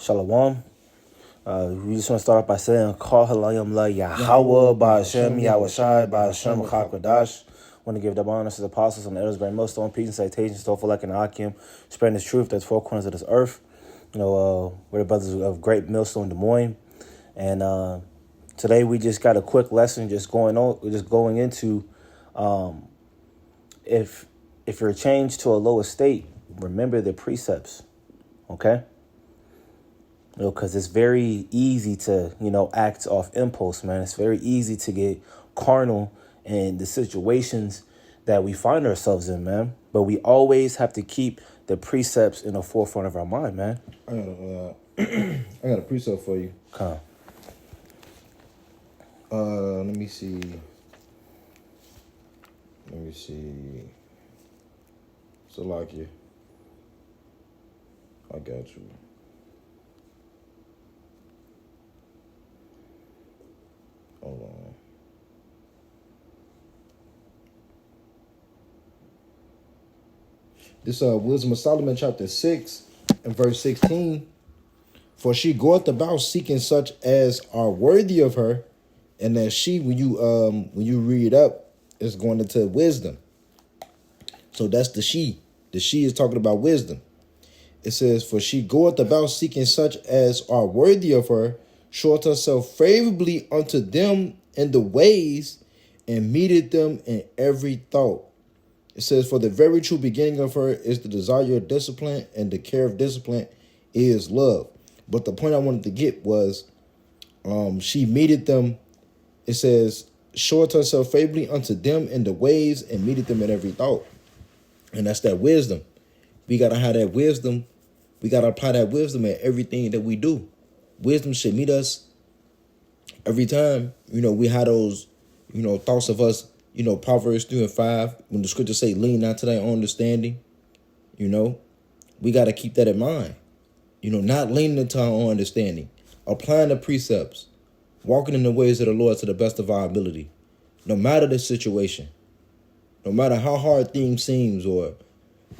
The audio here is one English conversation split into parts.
Shalom. We just want to start off by saying, Call Halayim La Yahweh, Ba'Hashem, Yahushai, Ba'Hashem, Chakwadash. Want to give the honor to the apostles and the elders, bring most on peace and citations, to Tophalek and Hakim, spreading this truth that's four corners of this earth. We're the brothers of Great Millstone, Des Moines. And today we just got a quick lesson going into if you're changed to a lower state, remember the precepts, okay? Because it's very easy to, act off impulse, man. It's very easy to get carnal in the situations that we find ourselves in, man. But we always have to keep the precepts in the forefront of our mind, man. I got a precept for you. Come. Let me see. Salakia. I got you. Hold on. This Wisdom of Solomon chapter 6 and verse 16. For she goeth about seeking such as are worthy of her, and that she, when you read up, is going into wisdom. So that's the she. The she is talking about wisdom. It says, for she goeth about seeking such as are worthy of her, showeth herself favorably unto them in the ways, and meeteth them in every thought. It says, for the very true beginning of her is the desire of discipline, and the care of discipline is love. But the point I wanted to get was, she meeteth them. It says, showeth herself favorably unto them in the ways, and meeteth them in every thought. And that's that wisdom. We got to have that wisdom. We got to apply that wisdom in everything that we do. Wisdom should meet us every time, we had those, thoughts of us, Proverbs 3 and 5, when the scriptures say, lean not to thy own understanding, we got to keep that in mind, not leaning into our own understanding, applying the precepts, walking in the ways of the Lord to the best of our ability, no matter the situation, no matter how hard things seems, or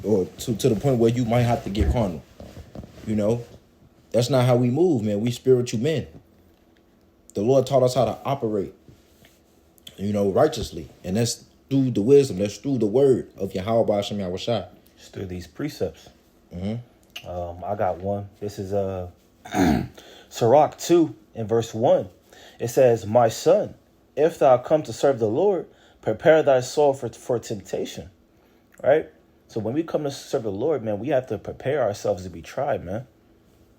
to the point where you might have to get carnal, That's not how we move, man. We spiritual men. The Lord taught us how to operate, righteously. And that's through the wisdom. That's through the word of Yahweh Ba'Hashem Yahushai. It's through these precepts. Mm-hmm. I got one. This is Sirach 2 in verse 1. It says, my son, if thou come to serve the Lord, prepare thy soul for temptation. Right? So when we come to serve the Lord, man, we have to prepare ourselves to be tried, man.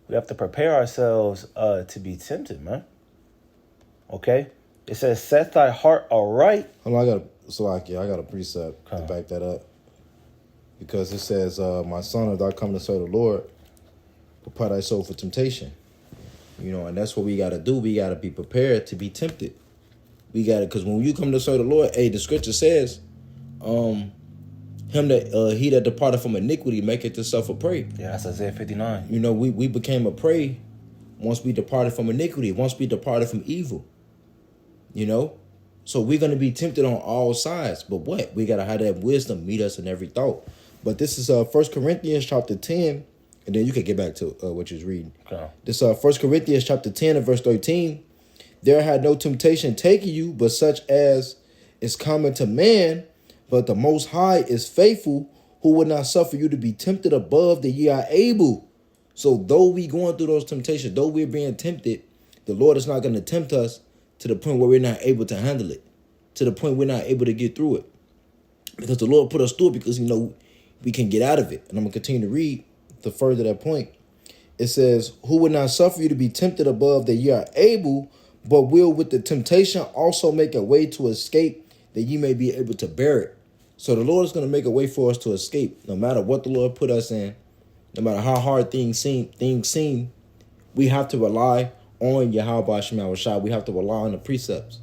We have to prepare ourselves to be tempted, man. Okay? It says, set thy heart aright. Hold on, I got a precept to back that up. Because it says, my son, if thou come to serve the Lord, prepare thy soul for temptation. And that's what we got to do. We got to be prepared to be tempted. We got to, because when you come to serve the Lord, the scripture says, he that departed from iniquity maketh himself a prey. Yeah, that's Isaiah 59. We became a prey once we departed from iniquity, once we departed from evil. So we're going to be tempted on all sides. But what? We got to have that wisdom meet us in every thought. But this is 1 Corinthians chapter 10, and then you can get back to what you was reading. Okay. This 1 Corinthians chapter 10 and verse 13. There had no temptation taken you, but such as is common to man. But the Most High is faithful, who would not suffer you to be tempted above that ye are able. So though we going through those temptations, though we're being tempted, the Lord is not going to tempt us to the point where we're not able to handle it, to the point we're not able to get through it. Because the Lord put us through it because, we can get out of it. And I'm going to continue to read to further that point. It says, who would not suffer you to be tempted above that ye are able, but will with the temptation also make a way to escape that ye may be able to bear it. So the Lord is going to make a way for us to escape, no matter what the Lord put us in, no matter how hard things seem. We have to rely on Yahweh Ba'Hashem Yahushai. We have to rely on the precepts,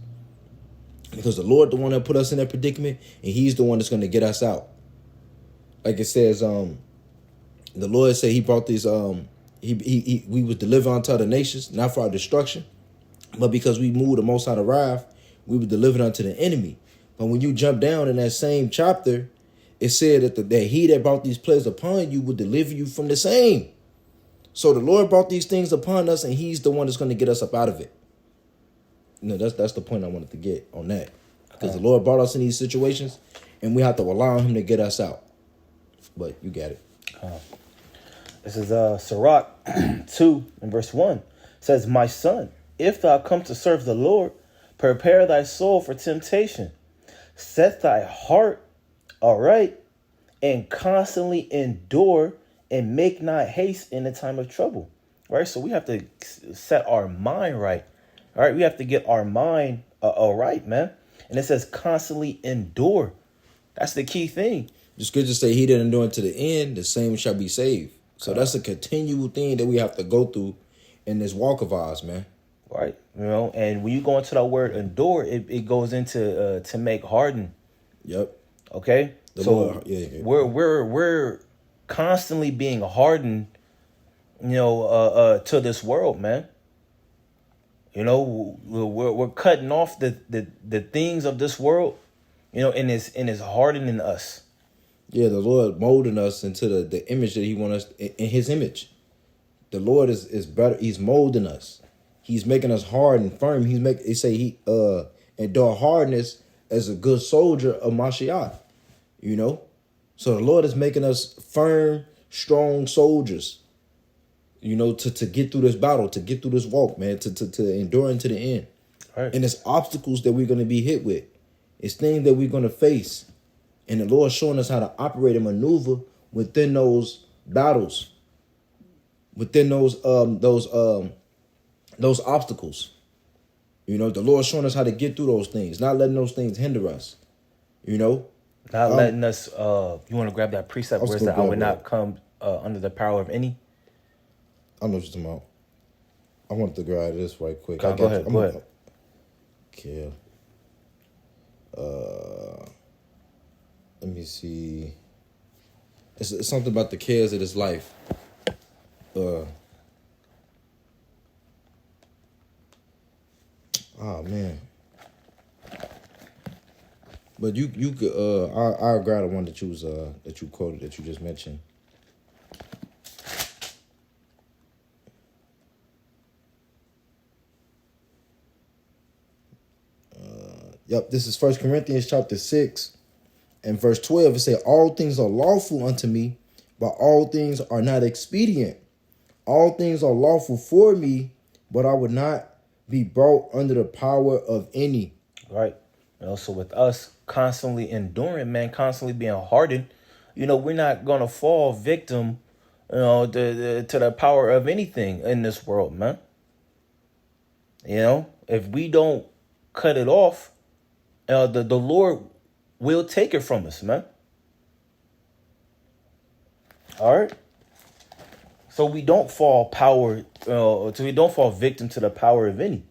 because the Lord, the one that put us in that predicament, and He's the one that's going to get us out. Like it says, the Lord said He brought these. We was delivered unto other nations, not for our destruction, but because we moved the Most High to wrath, we were delivered unto the enemy. But when you jump down in that same chapter, it said that He that brought these plagues upon you would deliver you from the same. So the Lord brought these things upon us, and He's the one that's going to get us up out of it. That's the point I wanted to get on that, because the Lord brought us in these situations, and we have to allow Him to get us out. But you got it. This is Sirach 2 and verse 1. It says, my son, if thou come to serve the Lord, prepare thy soul for temptation. Set thy heart aright, and constantly endure, and make not haste in the time of trouble. Right? So we have to set our mind right. All right? We have to get our mind right, man. And it says constantly endure. That's the key thing. The scriptures say he that endure to the end, the same shall be saved. So that's a continual thing that we have to go through in this walk of ours, man. Right. You know, and when you go into that word endure, it goes into to make harden. Yep. Okay. The so Lord, yeah. we're constantly being hardened, to this world, man. You know, we're cutting off the things of this world, and it's hardening us. Yeah, the Lord molding us into the image that He wants us in His image. The Lord is better. He's molding us. He's making us hard and firm. He endure hardness as a good soldier of Mashiach. So the Lord is making us firm, strong soldiers. To get through this battle, to get through this walk, man, to endure into the end. Right. And it's obstacles that we're going to be hit with. It's things that we're going to face. And the Lord's showing us how to operate and maneuver within those battles, within those obstacles. The Lord's showing us how to get through those things, not letting those things hinder us. Not letting us. You want to grab that precept where it said, "I would not come under the power of any." I know what you're talking about. I wanted to grab this right quick. Go ahead. Okay. Let me see. It's something about the cares of this life. Oh man. But you could I'll grab the one that you quoted, that you just mentioned. Yep, this is 1 Corinthians chapter 6 and verse 12. It says, all things are lawful unto me, but all things are not expedient. All things are lawful for me, but I would not be brought under the power of any. Right. So with us constantly enduring, man, constantly being hardened, we're not going to fall victim, to the power of anything in this world, man. If we don't cut it off, the Lord will take it from us, man. All right. So we don't fall victim to the power of any.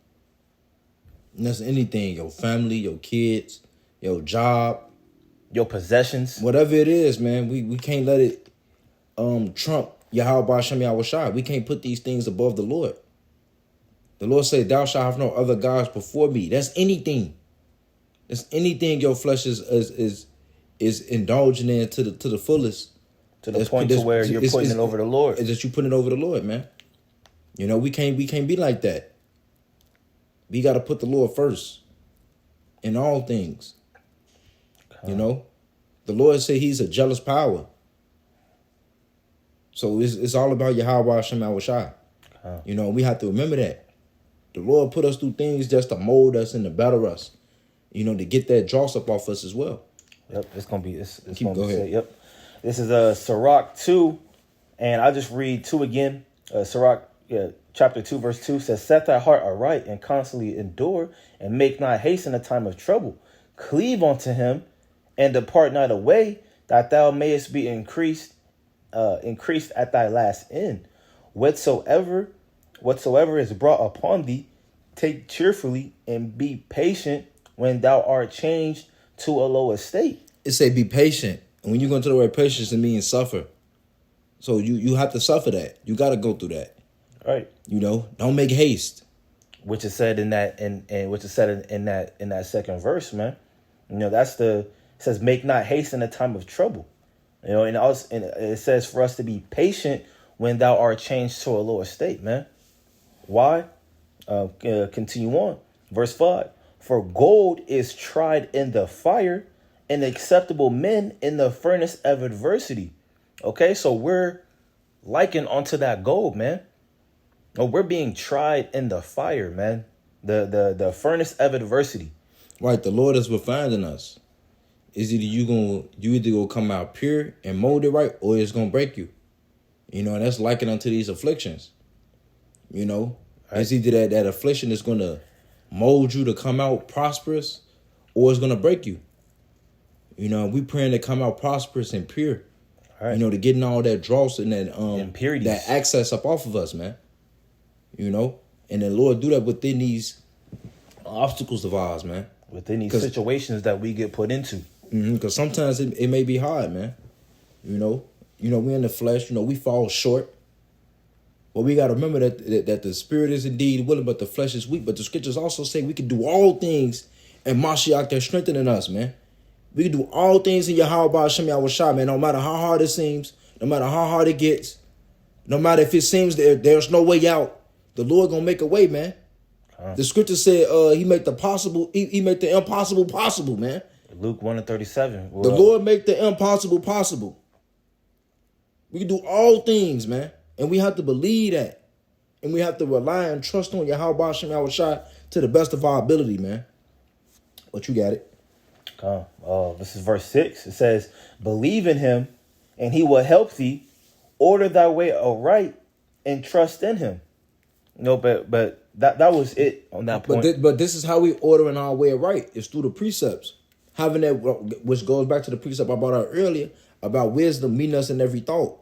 And that's anything, your family, your kids, your job, your possessions, whatever it is, man. We can't let it trump Yahweh Hashem Yahushua. We can't put these things above the Lord. The Lord said, thou shalt have no other gods before me. That's anything. That's anything your flesh is indulging in to the fullest. To the point to where you're putting it over the Lord. It's just you putting it over the Lord, man. We can't be like that. We got to put the Lord first in all things. The Lord said He's a jealous power. So it's all about Yahweh Hashem Yahushua. We have to remember that. The Lord put us through things just to mold us and to better us. To get that dross up off us as well. Yep, it's gonna be. Go ahead. Yep, this is Sirach 2, and I'll just read 2 again. Sirach, chapter 2, verse 2 says, "Set thy heart aright and constantly endure, and make not haste in the time of trouble. Cleave unto Him, and depart not away, that thou mayest be increased at thy last end. Whatsoever is brought upon thee, take cheerfully, and be patient when thou art changed to a low estate." It say be patient. And when you go into the word patience, it means suffer. So you have to suffer that. You got to go through that. Right. Don't make haste. Which is said in that in that second verse, man. It says make not haste in the time of trouble. And it says for us to be patient when thou art changed to a lower state, man. Why? Continue on. Verse 5. For gold is tried in the fire, and acceptable men in the furnace of adversity. Okay, so we're likened onto that gold, man. No, we're being tried in the fire, man. The furnace of adversity. Right, the Lord is refining us. Is either you either gonna come out pure and molded right, or it's gonna break you. You know, and that's likened unto these afflictions. You know, right. It's either that affliction is gonna mold you to come out prosperous, or it's gonna break you. You know, we praying to come out prosperous and pure. Right. You know, to getting all that dross and that impurities, that access up off of us, man. You know, and the Lord do that within these obstacles of ours, man. Within these situations that we get put into. Because sometimes it may be hard, man. You know, we're in the flesh. You know, we fall short. But we got to remember that the spirit is indeed willing, but the flesh is weak. But the scriptures also say we can do all things in Mashiach that's strengthening us, man. We can do all things in Yahweh Hashem Yahushua, man. No matter how hard it seems, no matter how hard it gets, no matter if it seems there's no way out, the Lord gonna make a way, man. The scripture said he make the possible, he make the impossible possible, man. Luke 1:37. The Lord make the impossible possible. We can do all things, man. And we have to believe that. And we have to rely and trust on Yahweh Hashem Yahushua to the best of our ability, man. But you got it. This is verse 6. It says, believe in him, and he will help thee. Order thy way aright, and trust in him. No, but that was it on that point. But this is how we ordering our way right. It's through the precepts. Having that, which goes back to the precept I brought out earlier about wisdom meeting us in every thought.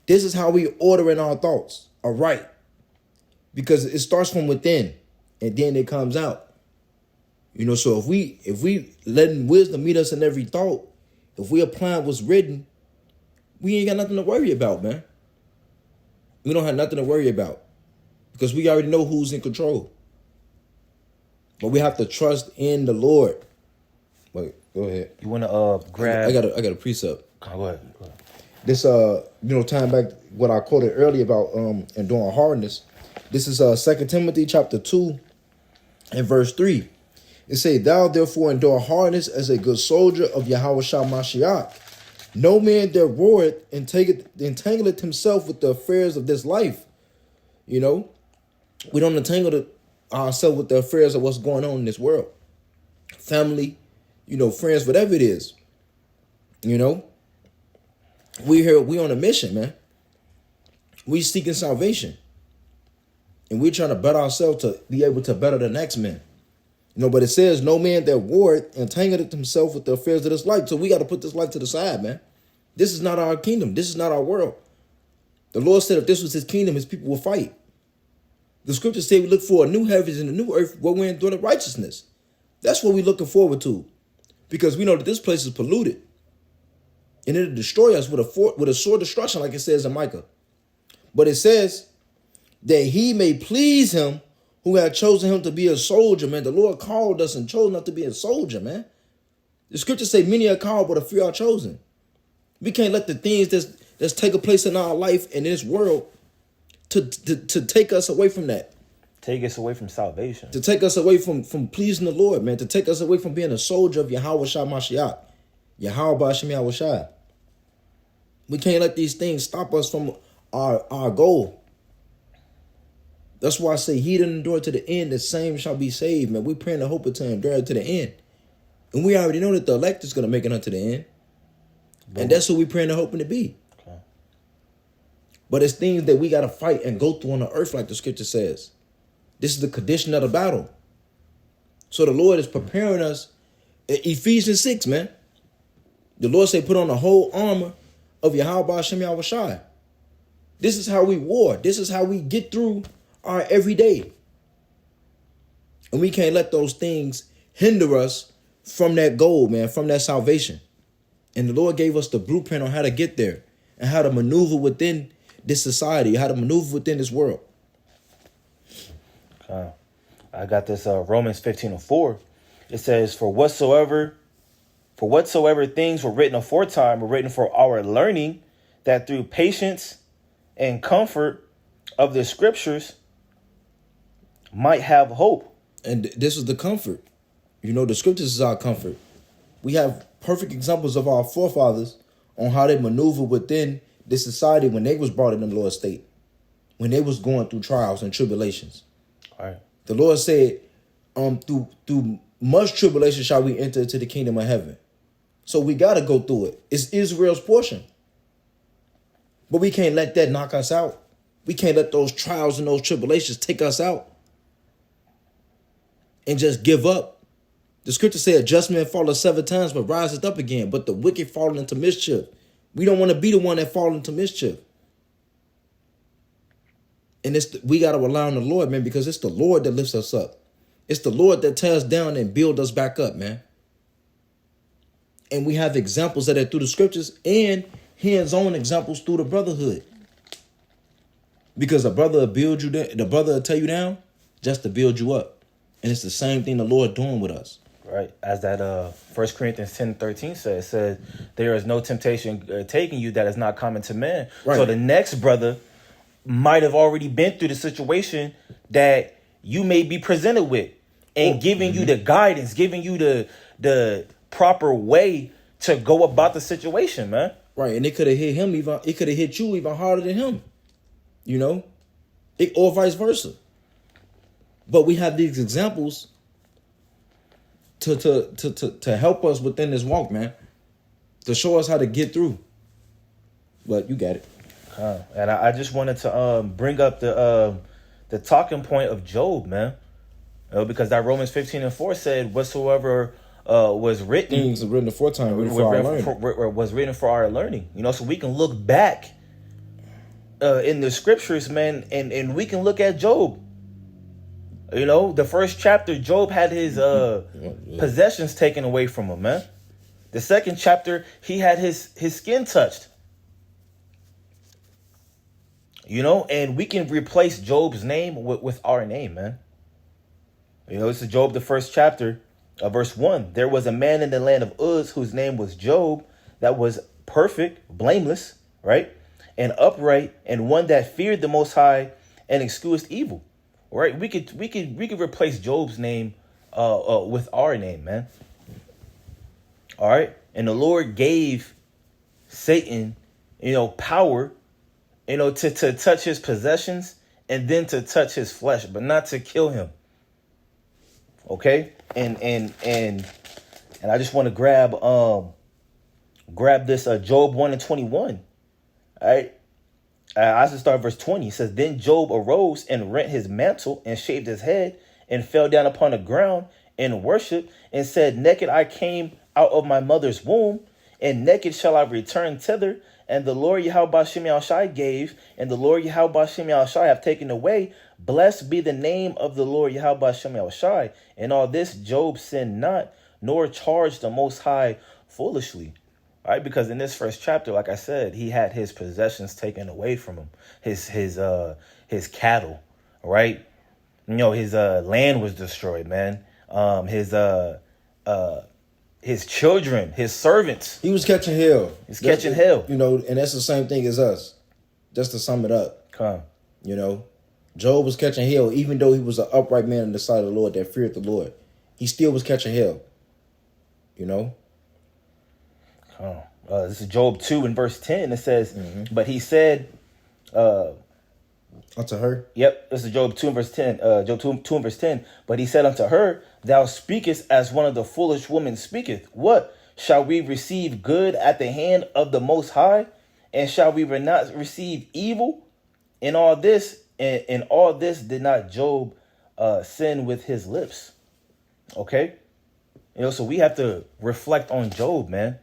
This is how we ordering our thoughts aright. Because it starts from within, and then it comes out. You know, so if we letting wisdom meet us in every thought, if we applying what's written, we ain't got nothing to worry about, man. We don't have nothing to worry about. Because we already know who's in control. But we have to trust in the Lord. Wait, go ahead. You want to grab? I got a precept. Go ahead. This tying back what I quoted earlier about enduring hardness. This is 2 Timothy chapter 2 and verse 3. It say, thou therefore endure hardness as a good soldier of Yahweh Shah Mashiach. No man that warreth entangleth himself with the affairs of this life. You know, we don't entangle ourselves with the affairs of what's going on in this world. Family, you know, friends, whatever it is. You know, we on a mission, man. We seeking salvation. And we're trying to better ourselves to be able to better the next man. You know, but it says, no man that warreth entangleth himself with the affairs of this life. So we got to put this life to the side, man. This is not our kingdom. This is not our world. The Lord said if this was his kingdom, his people will fight. The scriptures say we look for a new heavens and a new earth where we're enduring righteousness. That's what we're looking forward to. Because we know that this place is polluted. And it'll destroy us with a sword destruction, like it says in Micah. But it says that he may please him who had chosen him to be a soldier, man. The Lord called us and chose not to be a soldier, man. The scriptures say many are called, but a few are chosen. We can't let the things that's taking place in our life in this world to take us away from that. Take us away from salvation. To take us away from pleasing the Lord, man. To take us away from being a soldier of Yahweh Shah Mashiach. Yahweh Hashem Yahushua. We can't let these things stop us from our goal. That's why I say he that endure to the end, the same shall be saved, man. We praying to hope it to endure to the end. And we already know that the elect is going to make it unto the end. And that's what we praying to hoping to be. Okay. But it's things that we got to fight and go through on the earth, like the scripture says. This is the condition of the battle. So the Lord is preparing us. Ephesians 6, man. The Lord say put on the whole armor of Yahweh Hashem Yahushua. This is how we war. This is how we get through our everyday. And we can't let those things hinder us from that goal, man, from that salvation. And the Lord gave us the blueprint on how to get there and how to maneuver within this society, how to maneuver within this world. I got this Romans 15:4. It says, For whatsoever things were written aforetime were written for our learning, that through patience and comfort of the scriptures might have hope. And this is the comfort. You know, the scriptures is our comfort. We have perfect examples of our forefathers on how they maneuver within this society when they was brought in the Lord's state, when they was going through trials and tribulations. All right. The Lord said, through much tribulation shall we enter into the kingdom of heaven. So we got to go through it. It's Israel's portion. But we can't let that knock us out. We can't let those trials and those tribulations take us out and just give up. The scripture said, just man falleth 7 times, but riseth up again. But the wicked fall into mischief. We don't want to be the one that fall into mischief. And we got to rely on the Lord, man, because it's the Lord that lifts us up. It's the Lord that tears down and builds us back up, man. And we have examples of that through the scriptures and hands-on examples through the brotherhood. Because a brother will build you down, the brother will tear you down just to build you up. And it's the same thing the Lord doing with us. Right. As that 1 Corinthians 10:13 says, it says, there is no temptation taking you that is not common to man. Right. So the next brother might have already been through the situation that you may be presented with and giving you the guidance, giving you the proper way to go about the situation, man. Right. And it could have hit him it could have hit you even harder than him. You know? Or vice versa. But we have these examples to help us within this walk, man. To show us how to get through. But you got it. And I just wanted to bring up the talking point of Job, man. Because that Romans 15:4 said, whatsoever was written. Things written aforetime, was written for our learning. You know, so we can look back in the scriptures, man, and we can look at Job. You know, the first chapter, Job had his possessions taken away from him, man. The second chapter, he had his skin touched. You know, and we can replace Job's name with our name, man. You know, this is Job, the first chapter, verse 1. There was a man in the land of Uz whose name was Job, that was perfect, blameless, right? And upright, and one that feared the Most High and excused evil. Right, we could replace Job's name with our name, man. All right, and the Lord gave Satan, you know, power, you know, to touch his possessions and then to touch his flesh, but not to kill him. Okay, and I just want to grab this Job 1:21. All right. I should start verse 20. It says, then Job arose and rent his mantle and shaved his head and fell down upon the ground and worshiped and said, naked I came out of my mother's womb, and naked shall I return thither. And the Lord Yahweh Shem Shai gave, and the Lord Yahweh Shem Shai have taken away. Blessed be the name of the Lord Yahweh Shem Shai. In all this Job sinned not, nor charged the Most High foolishly. All right, because in this first chapter, like I said, he had his possessions taken away from him, his cattle, right? You know, his land was destroyed, man. His children, his servants. He was catching hell. He's catching hell. You know, and that's the same thing as us. Just to sum it up. You know, Job was catching hell, even though he was an upright man in the sight of the Lord that feared the Lord. He still was catching hell. You know? This is Job 2 and verse 10. It says, but he said, unto her. Yep, this is Job 2 and verse 10. Job 2 and verse 10. But he said unto her, thou speakest as one of the foolish women speaketh. What? Shall we receive good at the hand of the Most High? And shall we not receive evil? In all this did not Job sin with his lips. Okay? You know, so we have to reflect on Job, man.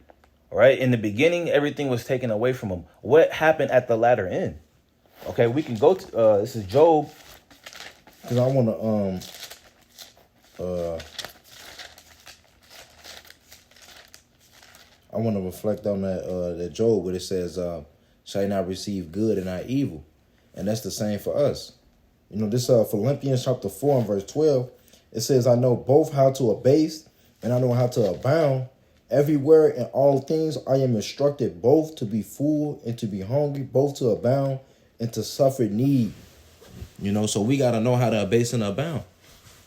All right, in the beginning, everything was taken away from him. What happened at the latter end? Okay, we can go to this is Job. Because I want to reflect on that Job where it says, shall you not receive good and not evil? And that's the same for us. You know, this Philippians chapter 4 and verse 12, it says, I know both how to abase and I know how to abound. Everywhere in all things I am instructed both to be full and to be hungry, both to abound and to suffer need. So we got to know how to abase and abound.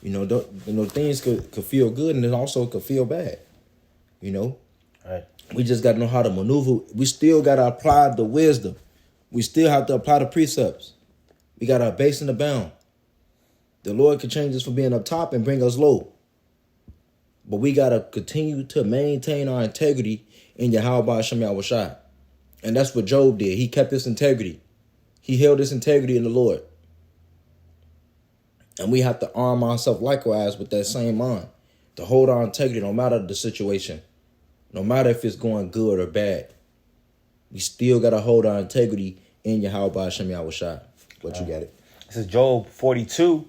Things could feel good and it also could feel bad. Right. We just got to know how to maneuver. We still got to apply the wisdom. We still have to apply the precepts. We got to abase and abound. The Lord can change us from being up top and bring us low. But we got to continue to maintain our integrity in Yahweh Hashem Yahushua. And that's what Job did. He kept his integrity. He held his integrity in the Lord. And we have to arm ourselves likewise with that same mind. To hold our integrity no matter the situation. No matter if it's going good or bad. We still got to hold our integrity in Yahweh Hashem Yahushua. What you got it? This is Job 42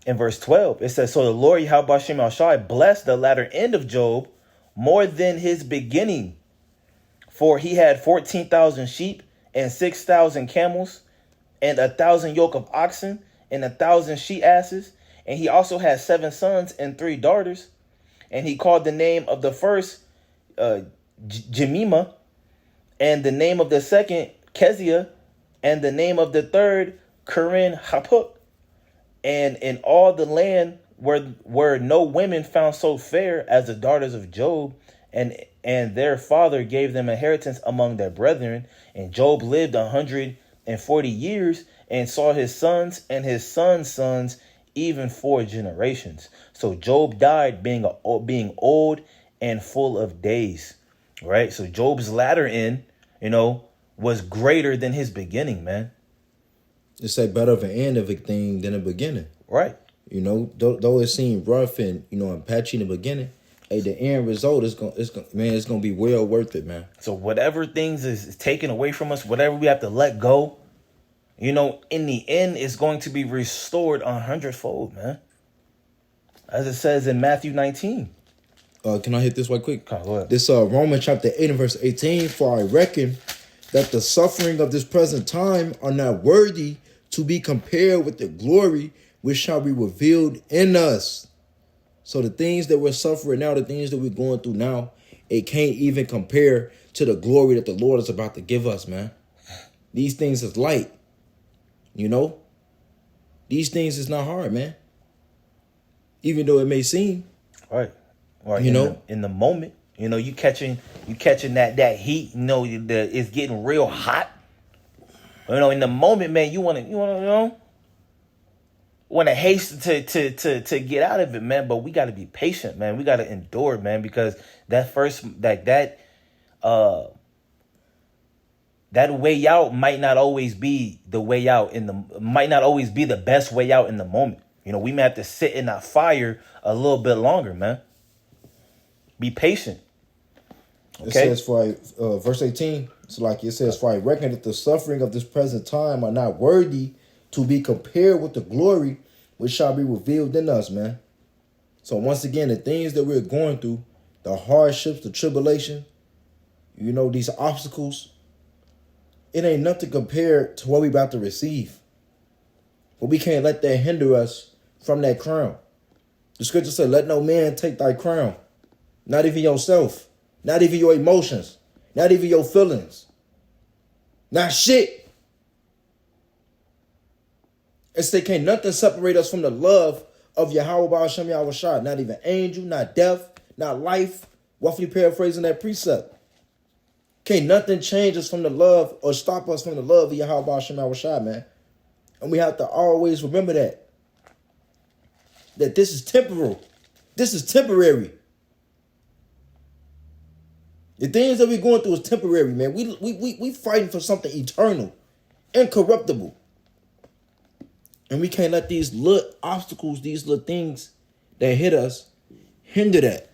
in verse 12. It says, so the Lord Yahweh Hashem Yahushua blessed the latter end of Job more than his beginning. For he had 14,000 sheep and 6,000 camels and 1,000 yoke of oxen and 1,000 she-asses. And he also had 7 sons and 3 daughters. And he called the name of the first Jemima, and the name of the second Keziah, and the name of the third Keren Hapuk. And in all the land were no women found so fair as the daughters of Job, and their father gave them inheritance among their brethren. And Job lived 140 years and saw his sons and his sons' sons, even 4 generations. So Job died being old and full of days, right? So Job's latter end, was greater than his beginning, man. It's like better of an end of a thing than a beginning. Right. Though it seemed rough and, and patchy in the beginning, hey, the end result is gonna be well worth it, man. So whatever things is taken away from us, whatever we have to let go, in the end, it's going to be restored 100-fold, man. As it says in Matthew 19. Can I hit this right quick? Go ahead. This Romans chapter 8 and verse 18. For I reckon that the suffering of this present time are not worthy to be compared with the glory which shall be revealed in us. So the things that we're suffering now, the things that we're going through now, it can't even compare to the glory that the Lord is about to give us, man. These things is light. These things is not hard, man. Even though it may seem. Right. In the moment, you catching that heat, it's getting real hot. In the moment, man, you want to hasten to get out of it, man. But we got to be patient, man. We got to endure, man, because that way out might not always be the way out might not always be the best way out in the moment. We may have to sit in that fire a little bit longer, man. Be patient. Okay? It says for verse 18, it says, for I reckon that the suffering of this present time are not worthy to be compared with the glory which shall be revealed in us, man. So once again, the things that we're going through, the hardships, the tribulation, these obstacles, it ain't nothing compared to what we about to receive. But we can't let that hinder us from that crown. The scripture said, let no man take thy crown. Not even yourself. Not even your emotions. Not even your feelings. Not shit. It's they can't nothing separate us from the love of Yahweh Hashem Yahushua. Not even angel, not death, not life. Roughly paraphrasing that precept. Can't nothing change us from the love or stop us from the love of Yahweh Hashem Yahushua, man. And we have to always remember that this is temporal. This is temporary. The things that we're going through is temporary, man. We fighting for something eternal, incorruptible. And we can't let these little obstacles, these little things that hit us, hinder that.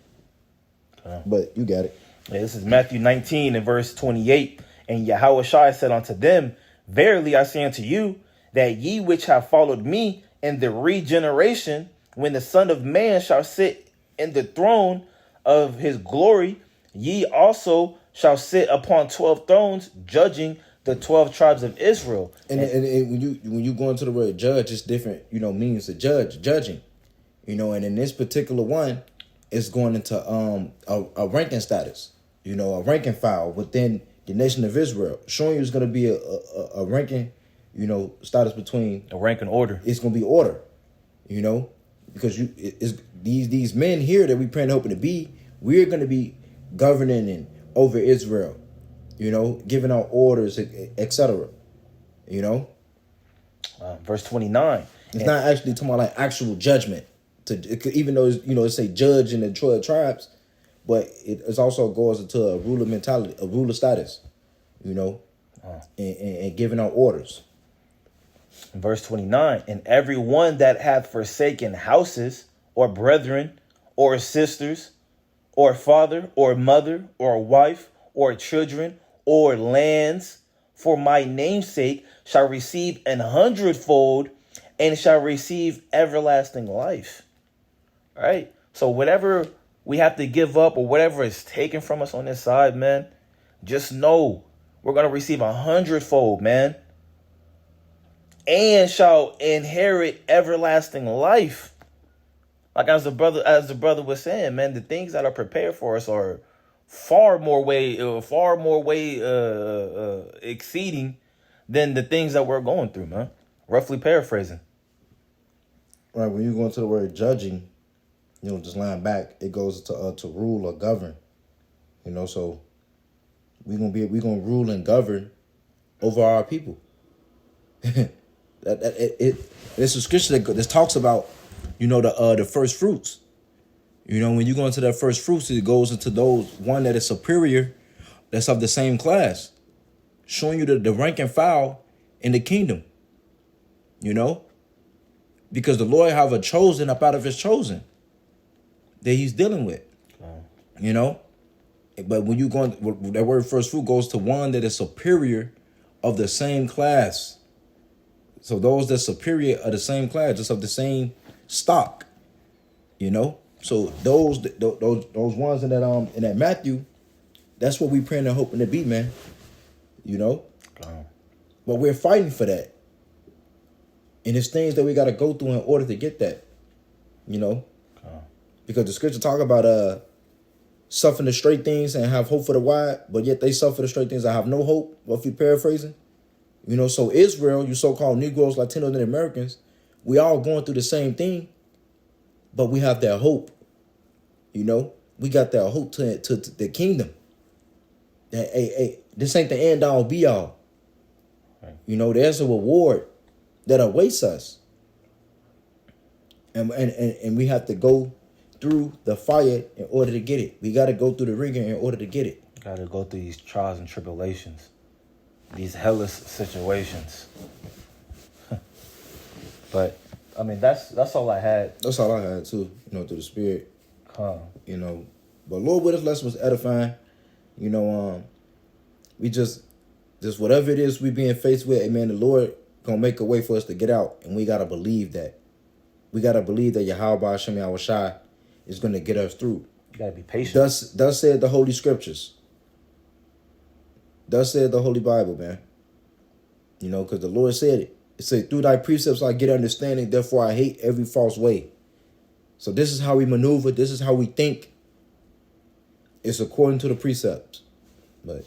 But you got it. Yeah, this is Matthew 19 and verse 28. And Yahushua said unto them, verily I say unto you, that ye which have followed me in the regeneration, when the Son of Man shall sit in the throne of his glory, ye also shall sit upon 12 thrones, judging the 12 tribes of Israel. And when you go into the word judge, it's different, means to judging. And in this particular one, it's going into a ranking status, a ranking file within the nation of Israel, showing you it's going to be a ranking, status between The rank and order. it's gonna be order, because these men here that we praying and hoping to be, we're gonna be governing and over Israel, giving out orders, etc. Verse 29. It's not actually talking about like actual judgment. Even though it say judge in the 12 tribes, but it also goes into a ruler mentality, a ruler status, and giving out orders. Verse 29, and everyone that hath forsaken houses, or brethren, or sisters, or father, or mother, or wife, or children, or lands, for my name's sake, shall receive 100-fold, and shall receive everlasting life. All right? So whatever we have to give up, or whatever is taken from us on this side, man, just know we're going to receive 100-fold, man. And shall inherit everlasting life. Like as the brother was saying, man, the things that are prepared for us are far more way exceeding than the things that we're going through, man. Roughly paraphrasing. Right, when you go into the word judging, just lying back, it goes to rule or govern. So we're gonna rule and govern over our people. It's a scripture that talks about, the first fruits. When you go into that first fruits, it goes into those one that is superior, that's of the same class, showing you the rank and file in the kingdom. Because the Lord have a chosen up out of his chosen that he's dealing with. But when you go, that word first fruit goes to one that is superior of the same class. So those that superior are the same class, just of the same stock, So those ones in that Matthew, that's what we praying and hoping to be, man. But we're fighting for that, and it's things that we got to go through in order to get that, because the scripture talk about suffering the straight things and have hope for the wide, but yet they suffer the straight things and have no hope. Well, if you're paraphrasing. So Israel, you so-called Negroes, Latinos, and Americans, we all going through the same thing, but we have that hope. We got that hope to the kingdom. That hey, this ain't the end all be all. Right. There's a reward that awaits us, and we have to go through the fire in order to get it. We got to go through the ringer in order to get it. Got to go through these trials and tribulations. These hellish situations. But I mean that's all I had. That's all I had too, through the spirit. But Lord with us lesson was edifying. We just whatever it is we being faced with, amen, the Lord gonna make a way for us to get out. And we gotta believe that. We gotta believe that Yahweh Hashem Yahushai is gonna get us through. You gotta be patient. Thus said the Holy Scriptures. Thus said the Holy Bible, man. Because the Lord said it. It said, through thy precepts I get understanding, therefore I hate every false way. So this is how we maneuver. This is how we think. It's according to the precepts. But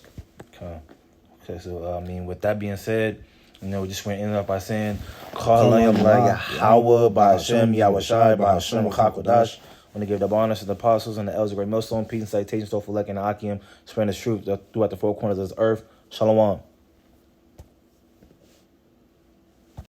okay, so with that being said, we just want to end up by saying, Call on Yahweh, by Hashem, Yahushai, by Hashem, Chakodash. I want to give the honors to the apostles and the elders of great millstone, peace and salutations to Fulek and Akim, spreading the truth throughout the four corners of this earth. Shalom.